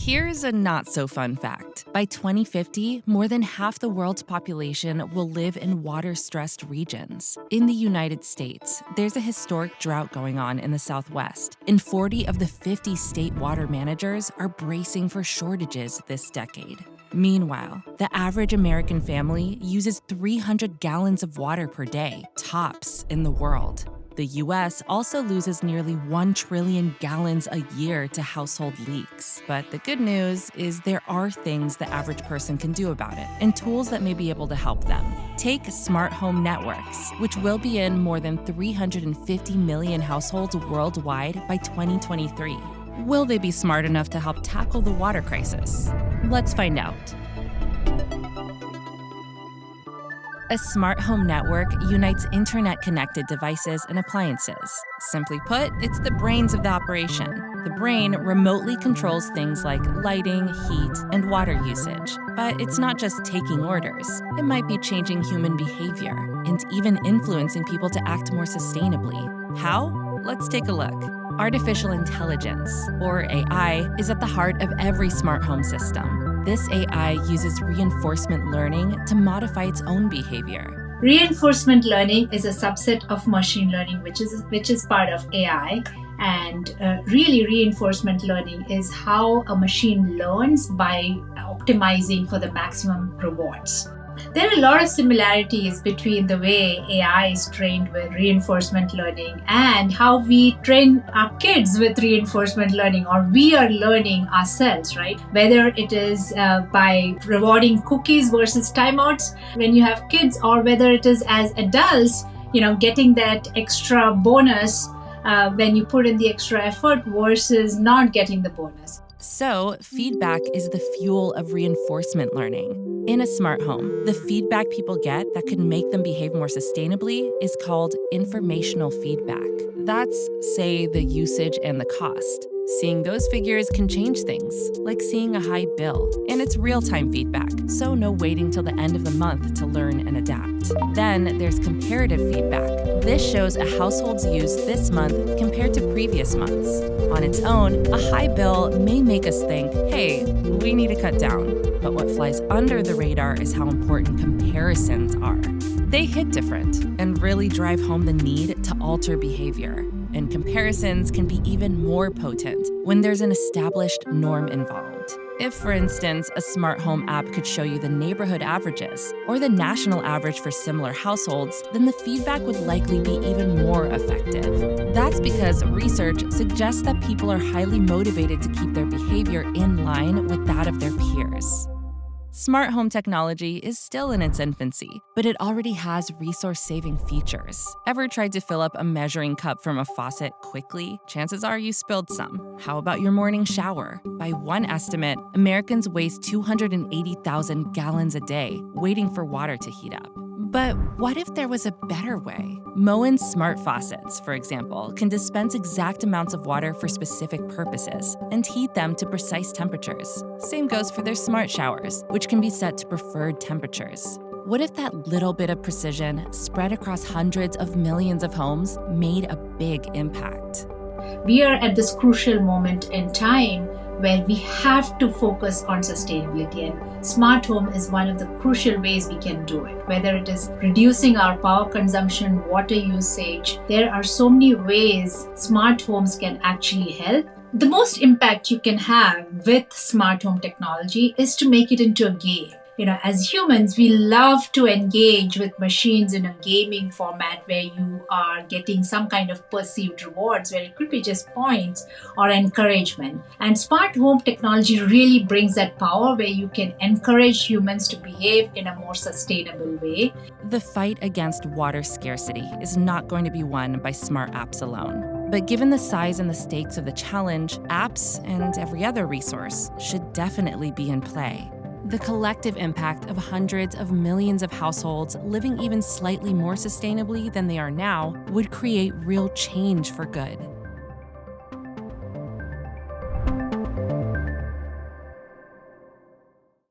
Here's a not-so-fun fact. By 2050, more than half the world's population will live in water-stressed regions. In the United States, there's a historic drought going on in the Southwest, and 40 of the 50 state water managers are bracing for shortages this decade. Meanwhile, the average American family uses 300 gallons of water per day, tops in the world. The U.S. also loses nearly 1 trillion gallons a year to household leaks. But the good news is there are things the average person can do about it, and tools that may be able to help them. Take smart home networks, which will be in more than 350 million households worldwide by 2023. Will they be smart enough to help tackle the water crisis? Let's find out. A smart home network unites internet-connected devices and appliances. Simply put, it's the brains of the operation. The brain remotely controls things like lighting, heat, and water usage. But it's not just taking orders. It might be changing human behavior and even influencing people to act more sustainably. How? Let's take a look. Artificial intelligence, or AI, is at the heart of every smart home system. This AI uses reinforcement learning to modify its own behavior. Reinforcement learning is a subset of machine learning, which is part of AI. And really, reinforcement learning is how a machine learns by optimizing for the maximum rewards. There are a lot of similarities between the way AI is trained with reinforcement learning and how we train our kids with reinforcement learning, or we are learning ourselves, right? Whether it is by rewarding cookies versus timeouts when you have kids, or whether it is as adults, getting that extra bonus when you put in the extra effort versus not getting the bonus. So, feedback is the fuel of reinforcement learning. In a smart home, the feedback people get that could make them behave more sustainably is called informational feedback. That's, say, the usage and the cost. Seeing those figures can change things, like seeing a high bill. And it's real-time feedback, so no waiting till the end of the month to learn and adapt. Then there's comparative feedback. This shows a household's use this month compared to previous months. On its own, a high bill may make us think, hey, we need to cut down. But what flies under the radar is how important comparisons are. They hit different and really drive home the need to alter behavior. And comparisons can be even more potent when there's an established norm involved. If, for instance, a smart home app could show you the neighborhood averages or the national average for similar households, then the feedback would likely be even more effective. That's because research suggests that people are highly motivated to keep their behavior in line with that of their peers. Smart home technology is still in its infancy, but it already has resource-saving features. Ever tried to fill up a measuring cup from a faucet quickly? Chances are you spilled some. How about your morning shower? By one estimate, Americans waste 280,000 gallons a day waiting for water to heat up. But what if there was a better way? Moen smart faucets, for example, can dispense exact amounts of water for specific purposes and heat them to precise temperatures. Same goes for their smart showers, which can be set to preferred temperatures. What if that little bit of precision, spread across hundreds of millions of homes, made a big impact? We are at this crucial moment in time where we have to focus on sustainability, and smart home is one of the crucial ways we can do it. Whether it is reducing our power consumption, water usage, there are so many ways smart homes can actually help. The most impact you can have with smart home technology is to make it into a game. As humans, we love to engage with machines in a gaming format where you are getting some kind of perceived rewards, where it could be just points or encouragement. And smart home technology really brings that power where you can encourage humans to behave in a more sustainable way. The fight against water scarcity is not going to be won by smart apps alone. But given the size and the stakes of the challenge, apps and every other resource should definitely be in play. The collective impact of hundreds of millions of households living even slightly more sustainably than they are now would create real change for good.